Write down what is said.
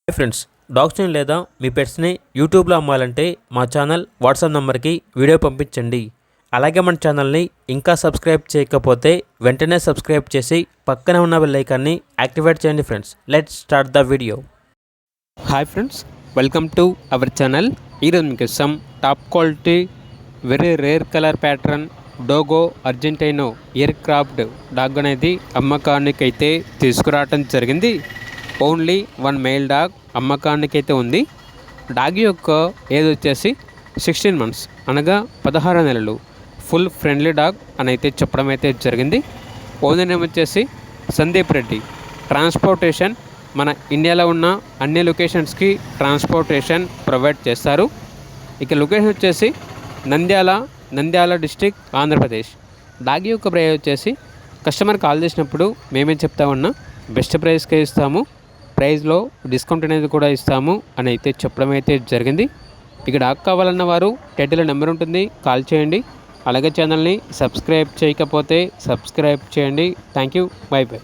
Hi friends, డాగ్స్ని లేదా మీ పెట్స్ని యూట్యూబ్లో అమ్మాలంటే మా ఛానల్ వాట్సాప్ నెంబర్కి వీడియో పంపించండి. అలాగే మన ఛానల్ని ఇంకా సబ్స్క్రైబ్ చేయకపోతే వెంటనే సబ్స్క్రైబ్ చేసి పక్కనే ఉన్న బెల్ ఐకాన్ని యాక్టివేట్ చేయండి. Friends, let's start the video. Hi friends, welcome to our channel. ఈరోజు మీకు some top quality very rare colour pattern Dogo Argentino ear cropped dog అనేది అమ్మకానికి అయితే తీసుకురావటం జరిగింది. ఓన్లీ వన్ మేల్ డాగ్ అమ్మకానికి అయితే ఉంది. డాగ్ యొక్క ఏజ్ వచ్చేసి 16 months అనగా 16 నెలలు. ఫుల్ ఫ్రెండ్లీ డాగ్ అని అయితే చెప్పడం అయితే జరిగింది. ఓనర్ నేమ్ వచ్చేసి సందీప్ రెడ్డి. ట్రాన్స్పోర్టేషన్ మన ఇండియాలో ఉన్న అన్ని లొకేషన్స్కి ట్రాన్స్పోర్టేషన్ ప్రొవైడ్ చేస్తారు. ఇక లొకేషన్ వచ్చేసి నంద్యాల డిస్టిక్, ఆంధ్రప్రదేశ్. డాగ్ యొక్క ప్రైస్ వచ్చేసి కస్టమర్ కాల్ చేసినప్పుడు మేమేం చెప్తామన్నా బెస్ట్ ప్రైస్కే ఇస్తాము, ప్రైస్లో డిస్కౌంట్ అనేది కూడా ఇస్తాము అని అయితే చెప్పడం అయితే జరిగింది. ఇక డాగ్ కావాలన్న వారు టైటిల్లో నెంబర్ ఉంటుంది, కాల్ చేయండి. అలాగే ఛానల్ని సబ్స్క్రైబ్ చేయకపోతే సబ్స్క్రైబ్ చేయండి. Thank you, by by.